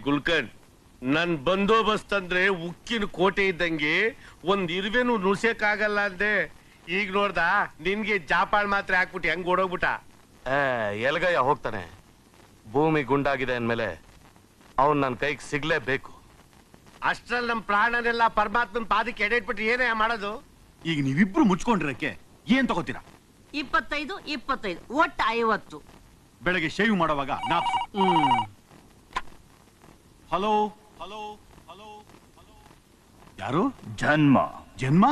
ಗುಲ್ಕನ್ ನನ್ ಬಂದೋಬಸ್ತ್ ಅಂದ್ರೆ ಉಕ್ಕಿನ ಕೋಟೆ ಇದ್ದಂಗೆ ಒಂದ್ ಇರುವೆನು ನುಸಕ್ಕಾಗಲ್ಲ ಅಂದೆ. ಈಗ ನೋಡ್ದ ನಿನ್ಗೆ ಜಾಪಾಳ್ ಮಾತ್ರ ಹಾಕ್ಬಿಟ್ಟು ಹೆಂಗ್ ಓಡೋಗ್ಬಿಟ್ಟ. ಎಲ್ಗಯ್ಯ ಹೋಗ್ತಾನೆ. ಭೂಮಿ ಗುಂಡಾಗಿದೆ ಅಂದ್ಮೇಲೆ ಅವನ್ ನನ್ ಕೈಗೆ ಸಿಗ್ಲೇಬೇಕು. ಅಷ್ಟ್ರಲ್ಲಿ ನಮ್ ಪ್ರಾಣನೆಲ್ಲ ಪರಮಾತ್ಮನ್ ಪಾದಕ್ಕೆ ಎಡೆಟ್ಬಿಟ್ಟು ಏನೇ ಮಾಡೋದು? ಈಗ ನೀವಿಬ್ರು ಮುಚ್ಕೊಂಡಿರಕ್ಕೆ ಏನ್ ತಗೋತೀರಾ? 25 ಒಟ್ಟು 50. ಬೆಳಗ್ಗೆ ಶೇವ್ ಮಾಡುವಾಗ ನಾಪ್ಸು. Hello hello hello hello. ಯಾರು? ಜನ್ಮ. ಜನ್ಮ?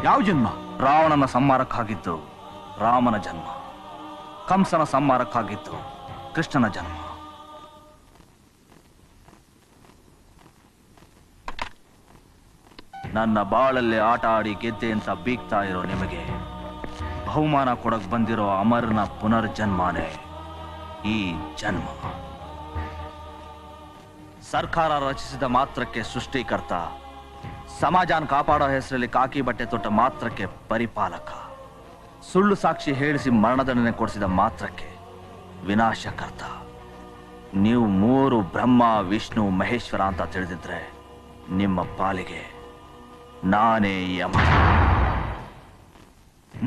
ಯಾವ ಜನ್ಮ? ರಾವಣನ ಸಂಹಾರಕ್ಕಾಗಿದ್ದು ರಾಮನ ಜನ್ಮ, ಕಂಸನ ಸಂಹಾರಕ್ಕಾಗಿದ್ದು ಕೃಷ್ಣನ ಜನ್ಮ. ನನ್ನ ಬಾಳಲ್ಲಿ ಆಟ ಆಡಿ ಗೆದ್ದೆ ಅಂತ ಬೀಗ್ತಾ ಇರೋ ನಿಮಗೆ ಬಹುಮಾನ ಕೊಡಕ್ ಬಂದಿರೋ ಅಮರನ ಪುನರ್ಜನ್ಮನೇ ಈ ಜನ್ಮ. ಸರ್ಕಾರ ರಚಿಸಿದ ಮಾತ್ರಕ್ಕೆ ಸೃಷ್ಟಿಕರ್ತ, ಸಮಾಜನ ಕಾಪಾಡೋ ಹೆಸರಲ್ಲಿ ಕಾಕಿ ಬಟ್ಟೆ ತೊಟ್ಟ ಮಾತ್ರಕ್ಕೆ ಪರಿಪಾಲಕ, ಸುಳ್ಳು ಸಾಕ್ಷಿ ಹೇಳಿಸಿ ಮರಣದಂಡನೆ ಕೊಡಿಸಿದ ಮಾತ್ರಕ್ಕೆ ವಿನಾಶಕರ್ತ. ನೀವು 3 ಬ್ರಹ್ಮ ವಿಷ್ಣು ಮಹೇಶ್ವರ ಅಂತ ತಿಳಿದಿದ್ರೆ ನಿಮ್ಮ ಪಾಲಿಗೆ ನಾನೇ ಯಮ.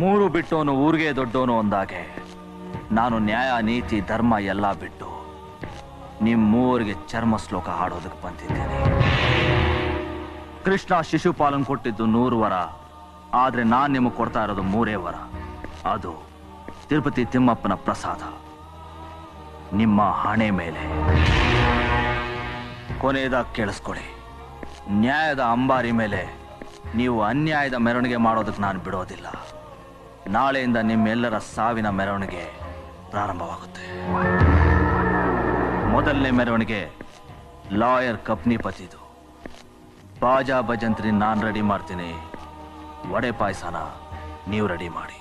3 ಬಿಟ್ಟೋನು ಊರಿಗೆ ದೊಡ್ಡೋನು ಅಂದಾಗೆ ನಾನು ನ್ಯಾಯ ನೀತಿ ಧರ್ಮ ಎಲ್ಲ ಬಿಟ್ಟು ನಿಮ್ಮೂರಿಗೆ ಚರ್ಮ ಶ್ಲೋಕ ಹಾಡೋದಕ್ಕೆ ಬಂದಿದ್ದೇನೆ. ಕೃಷ್ಣ ಶಿಶುಪಾಲನ್ ಕೊಟ್ಟಿದ್ದು 100 ವರ, ಆದ್ರೆ ನಾನ್ ನಿಮಗೆ ಕೊಡ್ತಾ ಇರೋದು 3 ವರ. ಅದು ತಿರುಪತಿ ತಿಮ್ಮಪ್ಪನ ಪ್ರಸಾದ ನಿಮ್ಮ ಹಣೆ ಮೇಲೆ. ಕೊನೆಯದಾಗಿ ಕೇಳಿಸ್ಕೊಳ್ಳಿ, ನ್ಯಾಯದ ಅಂಬಾರಿ ಮೇಲೆ ನೀವು ಅನ್ಯಾಯದ ಮೆರವಣಿಗೆ ಮಾಡೋದಕ್ಕೆ ನಾನು ಬಿಡೋದಿಲ್ಲ. ನಾಳೆಯಿಂದ ನಿಮ್ಮೆಲ್ಲರ ಸಾವಿನ ಮೆರವಣಿಗೆ ಪ್ರಾರಂಭವಾಗುತ್ತೆ. ಮೊದಲನೇ ಮೆರವಣಿಗೆ ಲಾಯರ್ ಕಪ್ನಿಪತಿದು. ಬಾಜಾ ಭಜಂತ್ರಿ ನಾನು ರೆಡಿ ಮಾಡ್ತೀನಿ, ವಡೆ ಪಾಯಸನ ನೀವು ರೆಡಿ ಮಾಡಿ.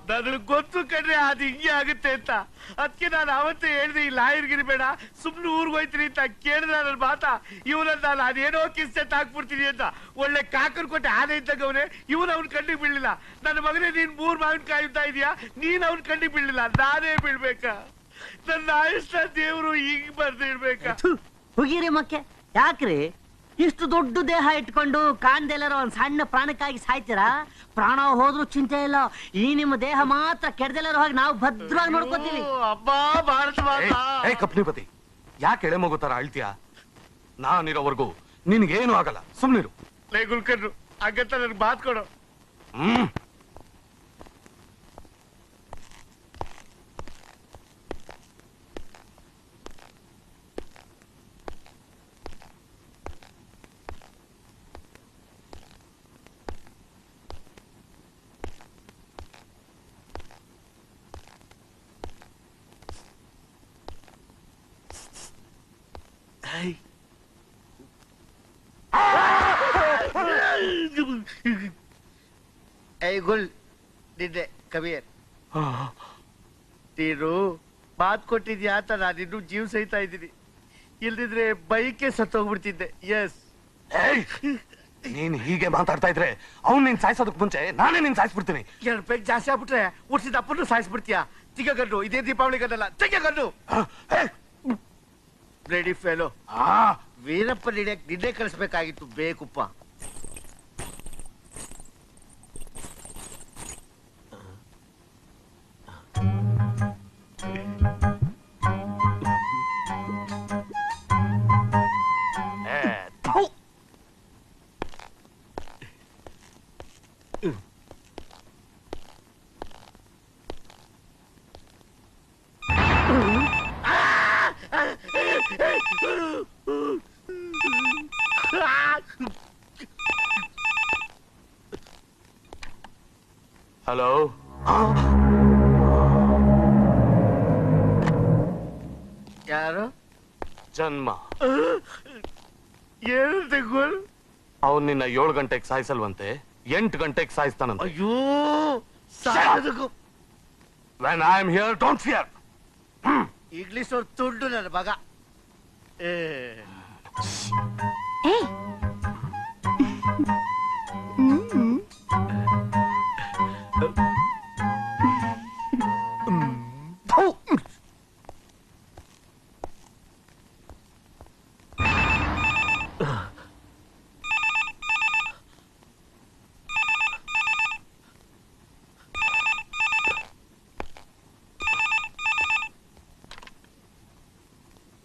ನನಗೆ ಗೊತ್ತು ಕಣ್ರೆ ಅದು ಹಿಂಗೆ ಆಗುತ್ತೆ ಅಂತ. ಅದಕ್ಕೆ ನಾನು ಅವತ್ತೇ ಹೇಳಿದೆ ಈ ಲಾಯರ್ಗಿರಿ ಬೇಡ, ಸುಮ್ನೆ ಊರ್ಗ್ ಹೋಯ್ತೀನಿ ಅಂತ. ಕೇಳಿದ್ರೆ ನನ್ನ ಮಾತಾ ಇವನನ್ನ ನಾನು ಅದೇನೋ ಕಿಸ್ಸೆ ತಾಕ್ಬಿಡ್ತೀನಿ ಅಂತ. ಒಳ್ಳೆ ಕಾಕರ್ ಕೊಟ್ಟೆ ಆನೆ ಇದ್ದವನೇ ಇವನು ಅವ್ನ ಕಣ್ಣಿಗೆ ಬೀಳಲಿಲ್ಲ. ನನ್ನ ಮಗನೇ ನೀನ್ 3 ಮಾವಿನಕಾಯಿ ಇದ್ದ ಇದೆಯಾ, ನೀನ್ ಅವ್ನ ಕಣ್ಣಿಗೆ ಬೀಳಲಿಲ್ಲ, ನಾನೇ ಬೀಳ್ಬೇಕಾ? ನನ್ನ ಆಯುಷ್ನ ದೇವ್ರು ಈಗ ಬರ್ದಿಡ್ಬೇಕಾ? ಹೋಗಿರಿ ಮಕ್ಕೆ, ಯಾಕ್ರಿ ಇಷ್ಟು ದೊಡ್ಡ ದೇಹ ಇಟ್ಕೊಂಡು ಕಾಣ್ದೆಲ್ಲರೋ ಒಂದ್ ಸಣ್ಣ ಪ್ರಾಣಕ್ಕಾಗಿ ಸಾಯ್ತೀರಾ? ಪ್ರಾಣ ಹೋದ್ರು ಚಿಂತೆ ಇಲ್ಲ, ಈ ನಿಮ್ಮ ದೇಹ ಮಾತ್ರ ಕೆಡ್ದೆಲ್ಲರೋ ಹೋಗಿ ನಾವು ಭದ್ರವಾಗಿ ನೋಡ್ಕೋತೀವಿ. ಅಬ್ಬಾ ಭಾರತ ಮಾತಾ. ಕಪ್ನಿಪತಿ, ಯಾಕೆ ಎಳೆ ಮಗು ತರ ಅಳ್ತೀಯ? ನಾನಿರೋವರೆಗೂ ನಿನ್ಗೇನು ಆಗಲ್ಲ, ಸುಮ್ನಿರು. ಲೇ ಗುಲ್ಕರ್ರು, ಹಾಗಂತ ನನ್ಗೆ ಬಾತ್ ಕೊಡು. ಗುಲ್ ನಿನ್ನೆ ಕವಿಯರ್ ನೀನು ಮಾತ್ ಕೊಟ್ಟಿದ್ಯಾ ಅಂತ ನಾನು ಇನ್ನೂ ಜೀವ ಸಹಿತಾ ಇದ್ದೀನಿ. ಇಲ್ದಿದ್ರೆ ಬೈಕೆ ಸತ್ತೋಗ್ಬಿಡ್ತಿದ್ದೆ. ಎಸ್, ನೀನ್ ಹೀಗೆ ಮಾತಾಡ್ತಾ ಇದ್ರೆ ಅವ್ನು ನೀನ್ ಸಾಯಿಸೋದಕ್ ಮುಂಚೆ ನಾನೇ ನೀನ್ ಸಾಯಿಸ್ಬಿಡ್ತೀನಿ. 2 ಪೆಗ್ ಜಾಸ್ತಿ ಆಗ್ಬಿಟ್ರೆ ಹುಡ್ಸಿದ ಅಪ್ಪನ್ನು ಸಾಯಿಸ್ಬಿಡ್ತೀಯಾ? ತಿಗಗನ್ನು ಇದೇ ದೀಪಾವಳಿ ಗನ್ನಲ್ಲ, ತಿಗಗನ್ನು ರೆಡಿ ಫೇಲೋ. ವೀರಪ್ಪ ನಿನ್ನೆ ಕಳಿಸ್ಬೇಕಾಗಿತ್ತು, ಬೇಕುಪ್ಪ. ಹಲೋ, ಯಾರು? ಜನ್ಮ. ಏನಂತೆ ಗೋಲ್? ಅವನ್ ನಿನ್ನ 7 ಗಂಟೆಗೆ ಸಾಯಿಸಲ್ವಂತೆ, 8 ಗಂಟೆಗೆ ಸಾಯಿಸ್ತಾನಂತೆ. ಅಯ್ಯೋ ಸಾಯೋದಕ್ಕೂ. When I am here, don't fear. English ಅವ್ರು ತುಂಡು ನನ್ನ ಮಗ.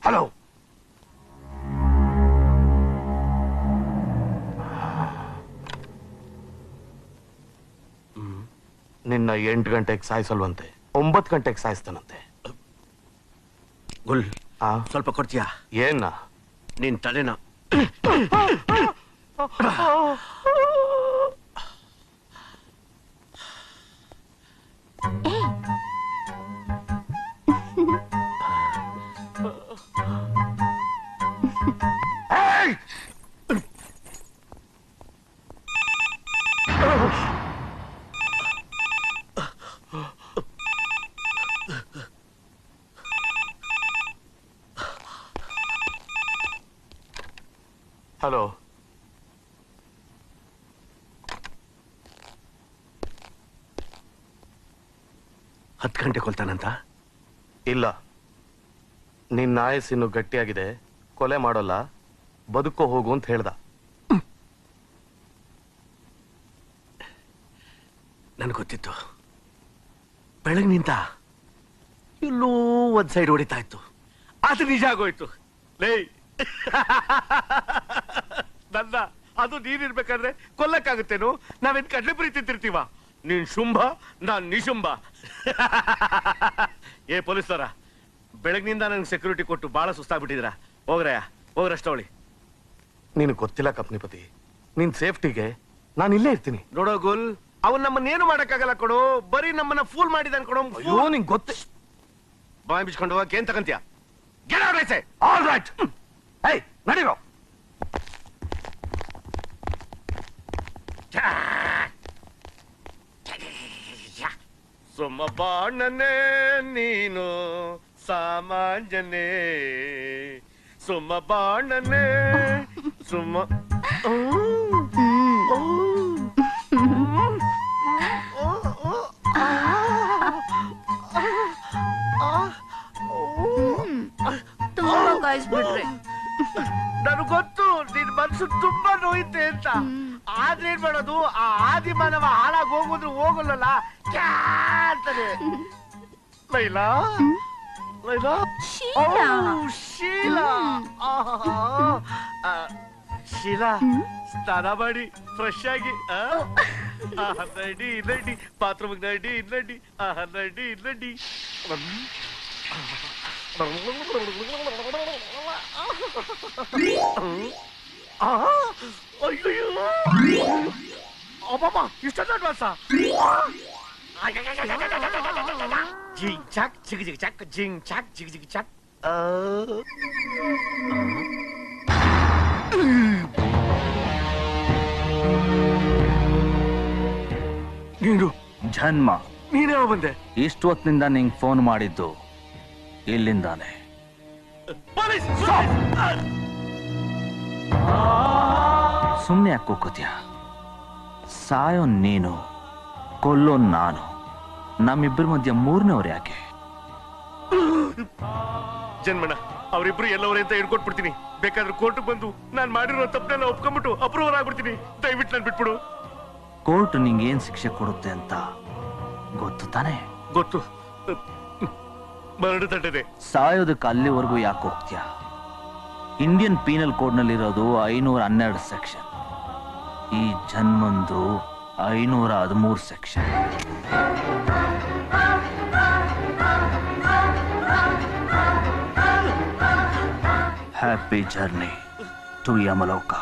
ಹಲೋ. ನಿನ್ನ 8 ಗಂಟೆಗೆ ಸಾಯಿಸಲ್ವಂತೆ, 9 ಗಂಟೆಗೆ ಸಾಯಿಸ್ತಾನಂತೆ. ಗುಲ್ ಆ ಸ್ವಲ್ಪ ಕೊಡ್ತೀಯಾ? ಏನ? ನಿನ್ ತಲೆನ. ಹಲೋ. ಹತ್ತು ಗಂಟೆ ಕೊಲ್ತಾನಂತ? ಇಲ್ಲ, ನಿನ್ನ ಆಯಸ್ಸಿನ್ನು ಗಟ್ಟಿಯಾಗಿದೆ, ಕೊಲೆ ಮಾಡೋಲ್ಲ, ಬದುಕೋ ಹೋಗು ಅಂತ ಹೇಳ್ದ. ನನ್ಗೆ ಗೊತ್ತಿತ್ತು. ಬೆಳಗ್ಗೆ ನಿಂತ ಇನ್ನೂ ಒಂದ್ ಸೈಡ್ ಹೊಡಿತಾ ಇತ್ತು, ಅದು ನಿಜ ಆಗೋಯ್ತು. ಲೇ ನನ್ನ ಅದು ನೀನಿರ್ಬೇಕಾದ್ರೆ ಕೊಲ್ಲಕ್ಕಾಗುತ್ತೇನು? ನಾವೇನ್ ಕಡ್ಲೆ ಪುರಿ ತಿಂತಿರ್ತೀವ? ನೀನ್ ಶುಂಭ, ನಾನ್ ನಿಶುಂಭ. ಏ ಪೊಲೀಸರ, ಬೆಳಗ್ನಿಂದ ನಂಗೆ ಸೆಕ್ಯೂರಿಟಿ ಕೊಟ್ಟು ಬಹಳ ಸುಸ್ತಾಗ್ಬಿಟ್ಟಿದ್ರ. ಹೋಗ್ರಯ್ಯ, ಹೋಗ್ರಷ್ಟವಳಿ. ನೀನು ಗೊತ್ತಿಲ್ಲ ಕಪ್ನಿಪತಿ, ನಿನ್ ಸೇಫ್ಟಿಗೆ ನಾನು ಇಲ್ಲೇ ಇರ್ತೀನಿ. ನೋಡೋ ಗುಲ್, ಅವನ್ ನಮ್ಮನ್ನೇನು ಮಾಡಕ್ಕಾಗಲ್ಲ ಕೊಡು, ಬರೀ ನಮ್ಮನ್ನ ಫೂಲ್ ಮಾಡಿದಾನ್ ಕೊಡು. ಅಯ್ಯೋ, ನಿಂಗೆ ಗೊತ್ತೇ. ಬಾಯ್ ಬಿಚ್ಕೊಂಡು ಹೋಗಕ್ಕೆ ಏನ್ ತಗಂತೀಯ? All right. ಏಯ್, ನಡೀರೋ. ಸುಮ್ಮ ಬಾಣನೆ ನೀನು ಸಾಮಾನ್ಯನೇ, ಸುಮ್ಮ ಬಾಣನೆ ಸುಮ್ಮ. ತುಂಬಾ ಕಾಯಿಸ್ಬಿಟ್ರಿ. ನನಗೆ ಗೊತ್ತು ನಿನ್ ಮನ್ಸು ತುಂಬಾ ನೋಯುತ್ತೆ ಅಂತ. ಆದ್ರೆ ಏನ್ ಮಾಡೋದು, ಆ ಆದಿಮಾನವ ಹಾಳಾಗಿ ಹೋಗುದ್ರು ಹೋಗಲ್ಲ ಅಂತಾನೆ. ಲೈಲಾ, ಲೈಲಾ, ಶೀಲಾ. ಶೀಲಾ, ಶೀಲಾ, ಸ್ನಾನ ಮಾಡಿ ಫ್ರೆಶ್ ಆಗಿ ನಡಿ ನಡಿ, ಬಾತ್ರೂಮ್ ನಡಿ ನಡಿ, ನಡಿ ನಡಿ. ಅಬ್ಬಮ್ಮ, ಇಷ್ಟೊಂದು ಅಡ್ವಾನ್ಸ? ಜಿಂಗ್ ಚಾಕ್ ಜಿಗ್ ಜಿಗ್ ಚಾಕ್, ಜಿಂಗ್ ಚಾಕ್ ಜಿಗ್ ಜಿಗ್ ಚಾಕ್. ನೀನು ಜನ್ಮ, ನೀನೇ ಬಂದೆ. ಇಷ್ಟು ಹೊತ್ತಿನಿಂದ ನಿಂಗೆ ಫೋನ್ ಮಾಡಿದ್ದು ಇಲ್ಲಿಂದಾನೆ. ಸುಮ್ಮನೆ ಯಾಕೆ ಕೂಕೋತೀಯ? ಸಾಯೋ ನೀನು, ಕೊಲ್ಲೋ ನಾನು, ನಮ್ಮಿಬ್ಬರ ಮಧ್ಯ ಮೂರನೇವ್ರು ಯಾಕೆ? ಜನ್ಮಣ್ಣ, ಅವರಿಬ್ರು ಎಲ್ಲವರೇ ಅಂತ ಹಿಡ್ಕೊಟ್ಬಿಡ್ತೀನಿ. ಬೇಕಾದ್ರೆ ಕೋರ್ಟ್ ಬಂದು ನಾನ್ ಮಾಡಿರೋ ತಪ್ಪನೆಲ್ಲ ಒಪ್ಕೊಂಡ್ಬಿಟ್ಟು ಅಪ್ರೂವಲ್ ಆಗ್ಬಿಡ್ತೀನಿ. ದಯವಿಟ್ಟು ನಾನು ಬಿಟ್ಬಿಡು. ಕೋರ್ಟ್ ನಿಂಗೆ ಏನ್ ಶಿಕ್ಷೆ ಕೊಡುತ್ತೆ ಅಂತ ಗೊತ್ತು ತಾನೆ? ಗೊತ್ತು, ಮರಣ ದಂಡನೆ. ಸಾಯೋದಕ್ಕೆ ಅಲ್ಲಿವರೆಗೂ ಯಾಕೆ ಹೋಗ್ತೀಯ? ಇಂಡಿಯನ್ ಪೀನಲ್ ಕೋಡ್ ನಲ್ಲಿರೋದು 512 ಸೆಕ್ಷನ್, ಈ ಜನ್ಮಂದು 513 section. Happy journey to Yamaloka.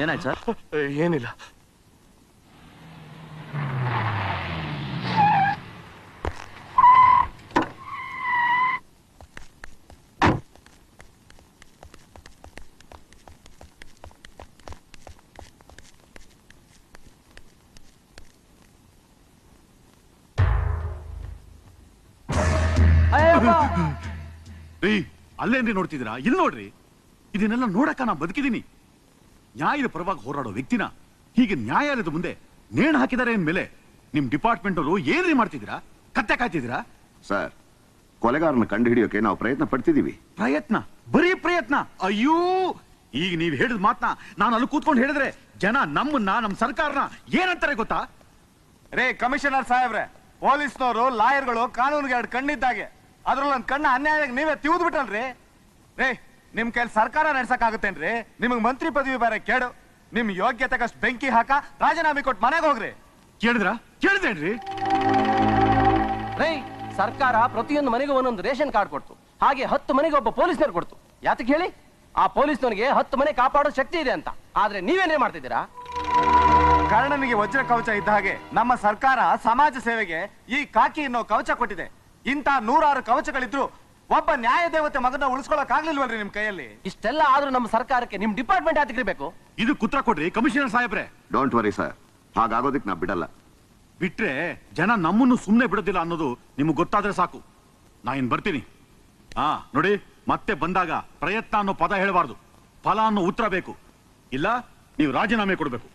ಏನಾಯ್ತು ಸರ್? ಏನಿಲ್ಲ. ರೀ, ಅಲ್ಲೇನ್ರಿ ನೋಡ್ತಿದ್ದೀರಾ? ಇಲ್ಲಿ ನೋಡ್ರಿ, ಇದನ್ನೆಲ್ಲ ನೋಡಕ್ಕ ನಾ ಬದುಕಿದೀನಿ. ನ್ಯಾಯದ ಪರವಾಗಿ ಹೋರಾಡೋ ವ್ಯಕ್ತಿನ ಹೀಗೆ ನ್ಯಾಯಾಲಯದ ಮುಂದೆ ನೇಣು ಹಾಕಿದ್ದಾರೆ ಅಂದ್ಮೇಲೆ ನಿಮ್ ಡಿಪಾರ್ಟ್ಮೆಂಟ್ ಅವರು ಏನ್ರಿ ಮಾಡ್ತಿದ್ದೀರಾ? ಕತ್ತೆ ಕಾಯ್ತಿದ್ದೀರಾ? ಸರ್, ಕೊಲೆಗಾರನ ಕಂಡು ಹಿಡಿಯೋಕೆ ನಾವು ಪ್ರಯತ್ನ ಪಡ್ತಿದೀವಿ. ಪ್ರಯತ್ನ? ಬರೀ ಪ್ರಯತ್ನ? ಅಯ್ಯೋ, ಈಗ ನೀವ್ ಹೇಳಿದ ಮಾತನ್ನ ನಾನು ಅಲ್ಲಿ ಕೂತ್ಕೊಂಡು ಹೇಳಿದ್ರೆ ಜನ ನಮ್ಮನ್ನ, ನಮ್ಮ ಸರ್ಕಾರನ ಏನಂತಾರೆ ಗೊತ್ತಾ? ರೇ ಕಮಿಷನರ್ ಸಾಹೇಬ್ರೆ, ಪೊಲೀಸ್ನವರು ಲಾಯರ್ಗಳು ಕಾನೂನಿಗೆ ಎರಡು ಕಣ್ಣಿದ್ದಾಗೆ, ಅದ್ರಲ್ಲಿ ಒಂದ್ ಕಣ್ಣ ಅನ್ಯಾಯ ನೀವೇ ತಿವಿದ್ ಬಿಟ್ಟಲ್ರಿ. ರೇ, ನಿಮ್ ಕೈಲಿ ಸರ್ಕಾರ ನಡ್ಸಕ್ಕಾಗತ್ತೇನ್ರಿ? ನಿಮಗ್ ಮಂತ್ರಿ ಪದವಿ ಬೇರೆ ಕೇಡು. ನಿಮ್ ಯೋಗ್ಯತೆಗಷ್ಟು ಬೆಂಕಿ ಹಾಕ ರಾಜೀನಾಮೆ ಕೊಟ್ಟು ಮನೆಗೆ ಹೋಗ್ರಿ. ಕೇಳಿದೇನ್ರಿ? ರೈ, ಸರ್ಕಾರ ಪ್ರತಿಯೊಂದು ಮನೆಗೂ ಒಂದೊಂದು ರೇಷನ್ ಕಾರ್ಡ್ ಕೊಡ್ತು. ಹಾಗೆ 10 ಮನೆಗೆ ಒಬ್ಬ ಪೊಲೀಸ್ನವ್ರು ಕೊಡ್ತು. ಯಾತಕ್ಕೆ ಹೇಳಿ? ಆ ಪೊಲೀಸ್ನವರಿಗೆ 10 ಮನೆ ಕಾಪಾಡೋ ಶಕ್ತಿ ಇದೆ ಅಂತ. ಆದ್ರೆ ನೀವೇನೇ ಮಾಡ್ತಿದ್ದೀರಾ? ಕರ್ಣನಿಗೆ ವಜ್ರ ಕವಚ ಇದ್ದ ಹಾಗೆ ನಮ್ಮ ಸರ್ಕಾರ ಸಮಾಜ ಸೇವೆಗೆ ಈ ಕಾಕಿ ಅನ್ನೋ ಕವಚ ಕೊಟ್ಟಿದೆ. ಇಂಥ 100 ಕವಚಗಳಿದ್ರು ಒಬ್ಬ ನ್ಯಾಯ ದೇವತೆ ಮಗನ ಉಳಿಸ್ಕೊಳಕ್ ಆಗ್ಲಿಲ್ವಲ್ರಿ ನಿಮ್ ಕೈಯಲ್ಲಿ? ಇಷ್ಟೆಲ್ಲ ಆದ್ರೂ ನಮ್ಮ ಸರ್ಕಾರಕ್ಕೆ ನಿಮ್ ಡಿಪಾರ್ಟ್ಮೆಂಟ್ ಯಾತಕ್ಕಿರ್ಬೇಕು? ಇದು ಕುತ್ರ ಕೊಡ್ರಿ ಕಮಿಷನರ್ ಸಾಹೇಬ್ರೆ. ಡೋಂಟ್ ವರಿ ಸರ್, ಹಾಗಾಗೋದಿಕ್ ನಾ ಬಿಡಲ್ಲ. ಬಿಟ್ರೆ ಜನ ನಮ್ಮನ್ನು ಸುಮ್ಮನೆ ಬಿಡೋದಿಲ್ಲ ಅನ್ನೋದು ನಿಮ್ಗೆ ಗೊತ್ತಾದ್ರೆ ಸಾಕು. ನಾ ಇನ್ ಬರ್ತೀನಿ. ನೋಡಿ, ಮತ್ತೆ ಬಂದಾಗ ಪ್ರಯತ್ನ ಅನ್ನೋ ಪದ ಹೇಳಬಾರ್ದು, ಫಲ ಅನ್ನೋ ಉತ್ತರ ಬೇಕು. ಇಲ್ಲ ನೀವು ರಾಜೀನಾಮೆ ಕೊಡಬೇಕು.